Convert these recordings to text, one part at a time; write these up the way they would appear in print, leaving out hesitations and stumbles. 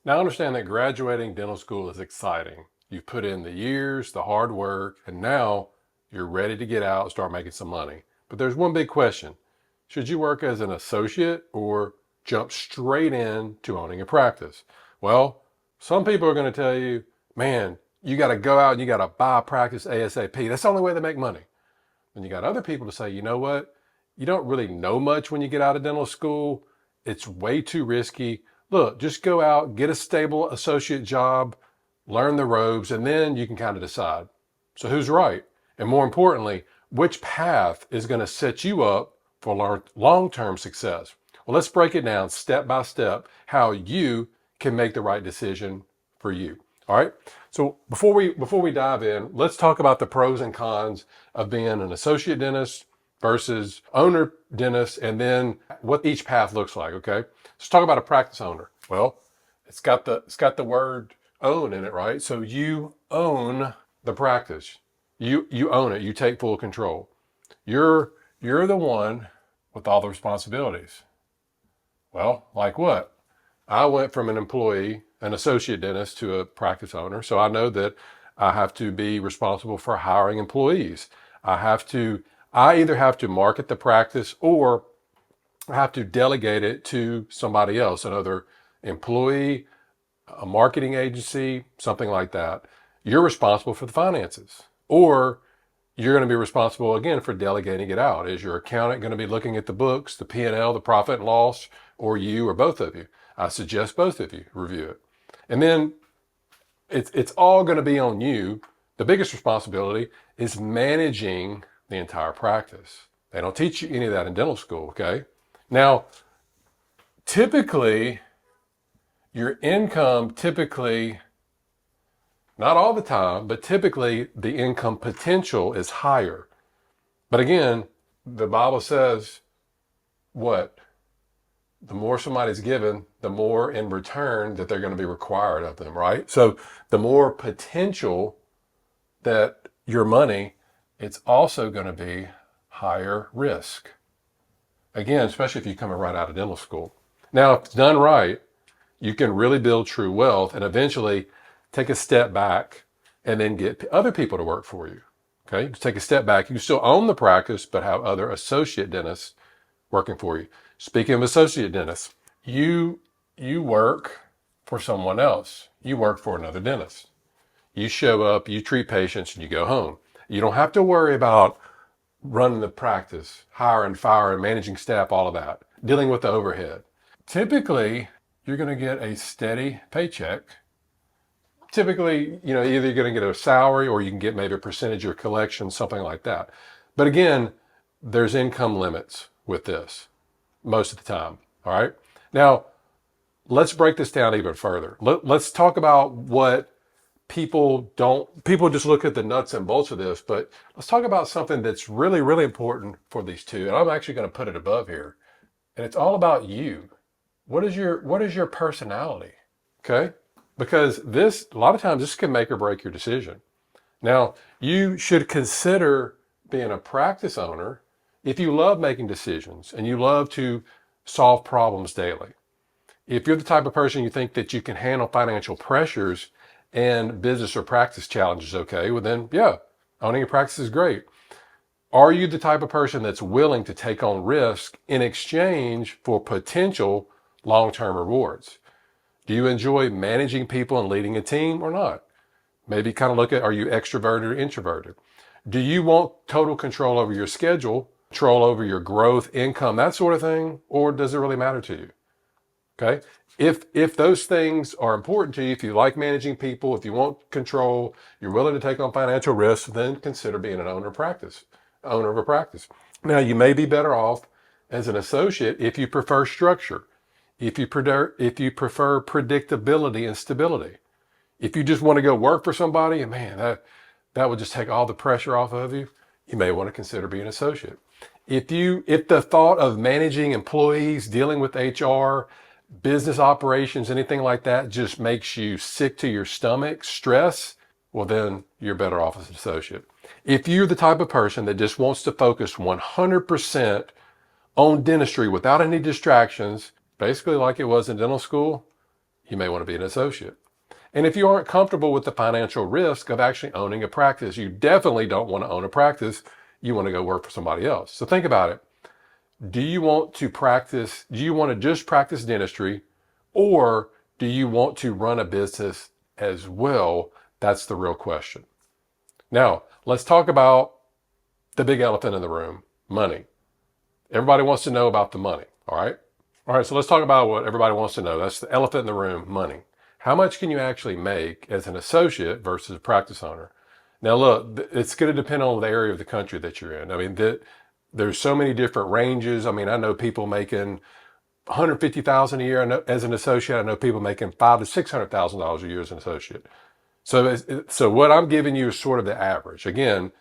Now, understand that graduating dental school is exciting. You've put in the years, the hard work, and now you're ready to get out and start making some money. But there's one big question. Should you work as an associate or jump straight in to owning a practice? Well, some people are going to tell you, man, you got to go out and you got to buy a practice ASAP. That's the only way to make money. And you got other people to say, you know what? You don't really know much when you get out of dental school. It's way too risky. Look, just go out, get a stable associate job, learn the ropes, and then you can kind of decide. So who's right? And more importantly, which path is going to set you up for long-term success? Well, let's break it down step by step how you can make the right decision for you. All right. So before we dive in, let's talk about the pros and cons of being an associate dentist versus owner dentist, and then what each path looks like. Okay. Let's talk about a practice owner. Well, it's got the word own in it, right? So you own the practice. You own it. You take full control. You're the one with all the responsibilities. Well, like what? I went from an employee, an associate dentist, to a practice owner. So I know that I have to be responsible for hiring employees. I either have to market the practice or I have to delegate it to somebody else, another employee, a marketing agency, something like that. You're responsible for the finances, or you're going to be responsible again for delegating it out. Is your accountant going to be looking at the books, the P&L, the profit and loss, or you, or both of you? I suggest both of you review it. And then it's all going to be on you. The biggest responsibility is managing the entire practice. They don't teach you any of that in dental school, okay? Now, typically, your income not all the time, but typically the income potential is higher. But again, the Bible says what? The more somebody's given, the more in return that they're going to be required of them, right? So the more potential that your money, it's also going to be higher risk. Again, especially if you're coming right out of dental school. Now, if it's done right, you can really build true wealth and eventually take a step back and then get other people to work for you. Okay, you can take a step back. You can still own the practice, but have other associate dentists working for you. Speaking of associate dentists, you work for someone else. You work for another dentist. You show up, you treat patients, and you go home. You don't have to worry about running the practice, hiring, firing, managing staff, all of that, dealing with the overhead. Typically, you're going to get a steady paycheck. Typically, either you're going to get a salary or you can get maybe a percentage of your collection, something like that. But again, there's income limits with this most of the time. All right. Now, let's break this down even further. Let's talk about what people just look at the nuts and bolts of this, but let's talk about something that's really, really important for these two. And I'm actually going to put it above here. And it's all about you. What is your personality? Okay. Because a lot of times this can make or break your decision. Now, you should consider being a practice owner if you love making decisions and you love to solve problems daily. If you're the type of person you think that you can handle financial pressures and business or practice challenges okay, well then, yeah, owning a practice is great. Are you the type of person that's willing to take on risk in exchange for potential long-term rewards? Do you enjoy managing people and leading a team or not? Maybe kind of look at, are you extroverted or introverted? Do you want total control over your schedule, control over your growth, income, that sort of thing? Or does it really matter to you? Okay. If those things are important to you, if you like managing people, if you want control, you're willing to take on financial risks, then consider being an owner of a practice. Now, you may be better off as an associate if you prefer structure, if you prefer predictability and stability. If you just want to go work for somebody, and man, that would just take all the pressure off of you, you may want to consider being an associate. If the thought of managing employees, dealing with HR, business operations, anything like that just makes you sick to your stomach, stress, well then you're better off as an associate. If you're the type of person that just wants to focus 100% on dentistry without any distractions, basically like it was in dental school, you may want to be an associate. And if you aren't comfortable with the financial risk of actually owning a practice, you definitely don't want to own a practice. You want to go work for somebody else. So think about it. Do you want to practice? Do you want to just practice dentistry, or do you want to run a business as well? That's the real question. Now, let's talk about the big elephant in the room, money. Everybody wants to know about the money, all right? All right, so let's talk about what everybody wants to know. That's the elephant in the room, money. How much can you actually make as an associate versus a practice owner? Now, look, it's going to depend on the area of the country that you're in. I mean, there's so many different ranges. I mean, I know people making $150,000 a year as an associate. I know people making $500,000 to $600,000 a year as an associate. So what I'm giving you is sort of the average. Again,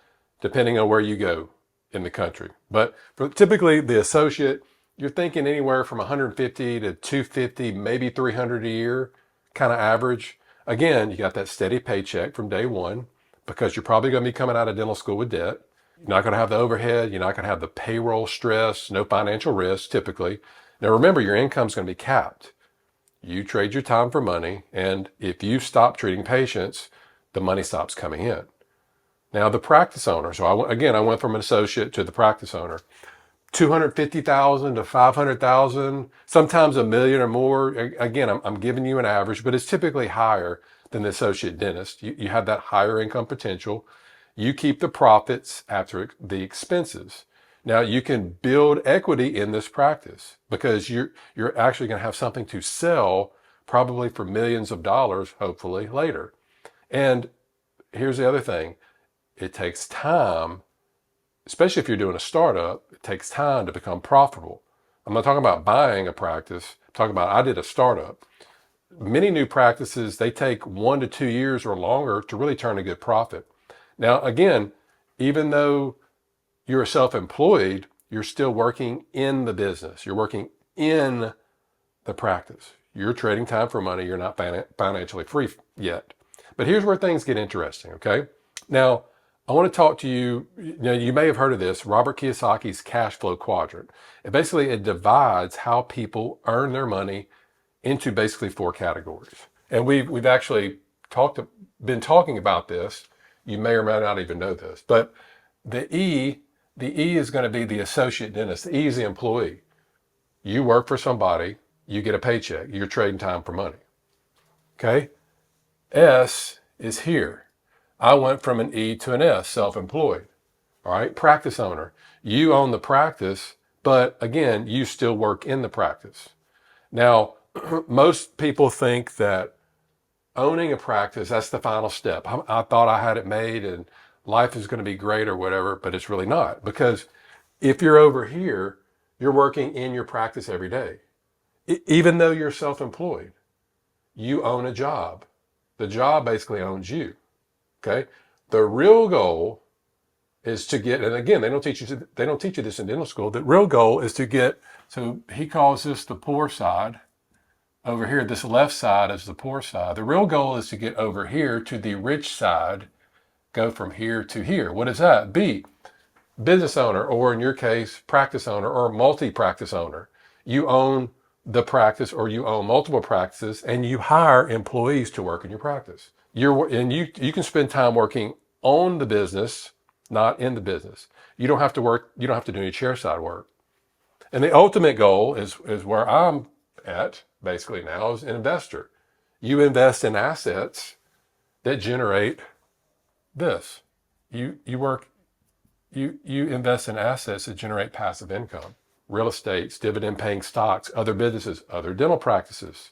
depending on where you go in the country. But for typically the associate, you're thinking anywhere from 150 to 250, maybe 300 a year, kind of average. Again, you got that steady paycheck from day one because you're probably going to be coming out of dental school with debt. You're not going to have the overhead. You're not going to have the payroll stress, no financial risk typically. Now remember, your income is going to be capped. You trade your time for money, and if you stop treating patients, the money stops coming in. Now the practice owner, so I went from an associate to the practice owner. 250,000 to 500,000, sometimes $1 million or more. Again, I'm giving you an average, but it's typically higher than the associate dentist. You have that higher income potential. You keep the profits after the expenses. Now you can build equity in this practice because you're actually going to have something to sell, probably for millions of dollars, hopefully later. And here's the other thing. It takes time, especially if you're doing a startup, it takes time to become profitable. I'm not talking about buying a practice. I'm talking about I did a startup. Many new practices, they take 1 to 2 years or longer to really turn a good profit. Now, again, even though you're self-employed, you're still working in the business. You're working in the practice. You're trading time for money. You're not financially free yet. But here's where things get interesting, okay? Now, I want to talk to you, you may have heard of this, Robert Kiyosaki's Cashflow Quadrant. It divides how people earn their money into basically 4 categories. And we've actually been talking about this. You may or may not even know this, but the E is going to be the associate dentist. The E is the employee. You work for somebody, you get a paycheck, you're trading time for money. Okay? S is here. I went from an E to an S, self-employed. All right, practice owner. You own the practice, but again, you still work in the practice. Now, most people think that owning a practice, that's the final step. I thought I had it made and life is going to be great or whatever, but it's really not. Because if you're over here, you're working in your practice every day. Even though you're self-employed, you own a job. The job basically owns you. Okay. The real goal is to get, and again, they don't teach you this in dental school. The real goal is to get, so he calls this the poor side. Over here, this left side is the poor side. The real goal is to get over here to the rich side, go from here to here. What is that? B, business owner, or in your case, practice owner or multi-practice owner. You own the practice or you own multiple practices and you hire employees to work in your practice. You can spend time working on the business, not in the business. You don't have to work, you don't have to do any chairside work. And the ultimate goal is where I'm at basically now as an investor. You invest in assets that generate this. You invest in assets that generate passive income. Real estates, dividend paying stocks, other businesses, other dental practices.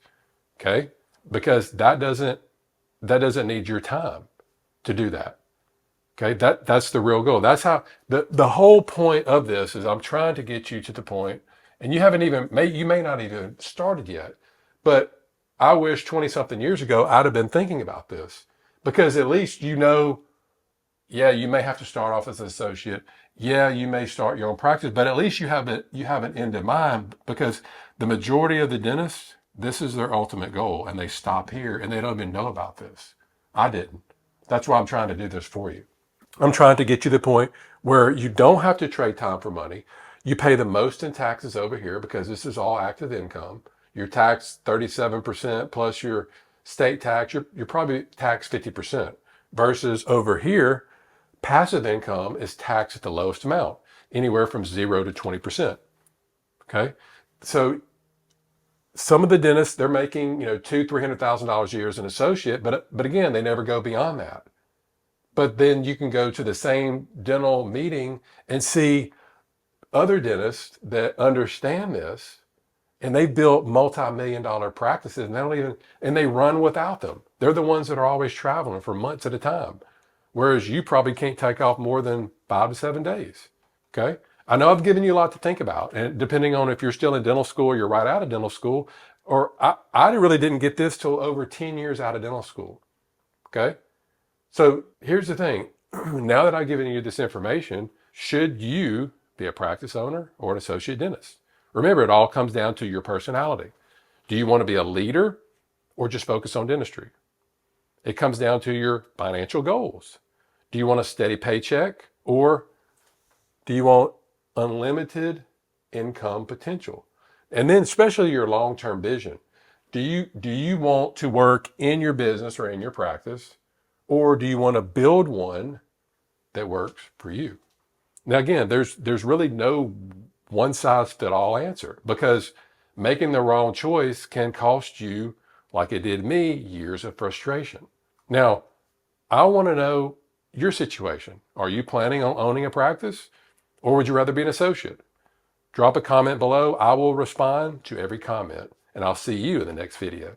Okay? Because that doesn't need your time to do that. Okay? That's the real goal. That's how the whole point of this is I'm trying to get you to the point, and you may not even started yet, but I wish 20 something years ago I'd have been thinking about this, because at least yeah, you may have to start off as an associate. Yeah, you may start your own practice, but at least you have an end in mind, because the majority of the dentists, this is their ultimate goal, and they stop here and they don't even know about this. I didn't. That's why I'm trying to do this for you. I'm trying to get you to the point where you don't have to trade time for money. You pay the most in taxes over here because this is all active income. You're taxed 37% plus your state tax. You're probably taxed 50%. Versus over here, passive income is taxed at the lowest amount, anywhere from 0 to 20%. Okay, so some of the dentists, they're making, $200,000-$300,000 a year as an associate, but again, they never go beyond that. But then you can go to the same dental meeting and see other dentists that understand this, and they built multi-million-dollar practices, and they run without them. They're the ones that are always traveling for months at a time, whereas you probably can't take off more than 5 to 7 days. Okay, I know I've given you a lot to think about, and depending on if you're still in dental school or you're right out of dental school, or I really didn't get this till over 10 years out of dental school. Okay, so here's the thing. Now that I've given you this information, should you be a practice owner or an associate dentist? Remember, it all comes down to your personality. Do you want to be a leader or just focus on dentistry? It comes down to your financial goals. Do you want a steady paycheck, or do you want unlimited income potential? And then especially your long-term vision. Do you want to work in your business or in your practice, or do you want to build one that works for you? Now, again, there's really no one size fit all answer, because making the wrong choice can cost you, like it did me, years of frustration. Now, I want to know your situation. Are you planning on owning a practice, or would you rather be an associate? Drop a comment below. I will respond to every comment, and I'll see you in the next video.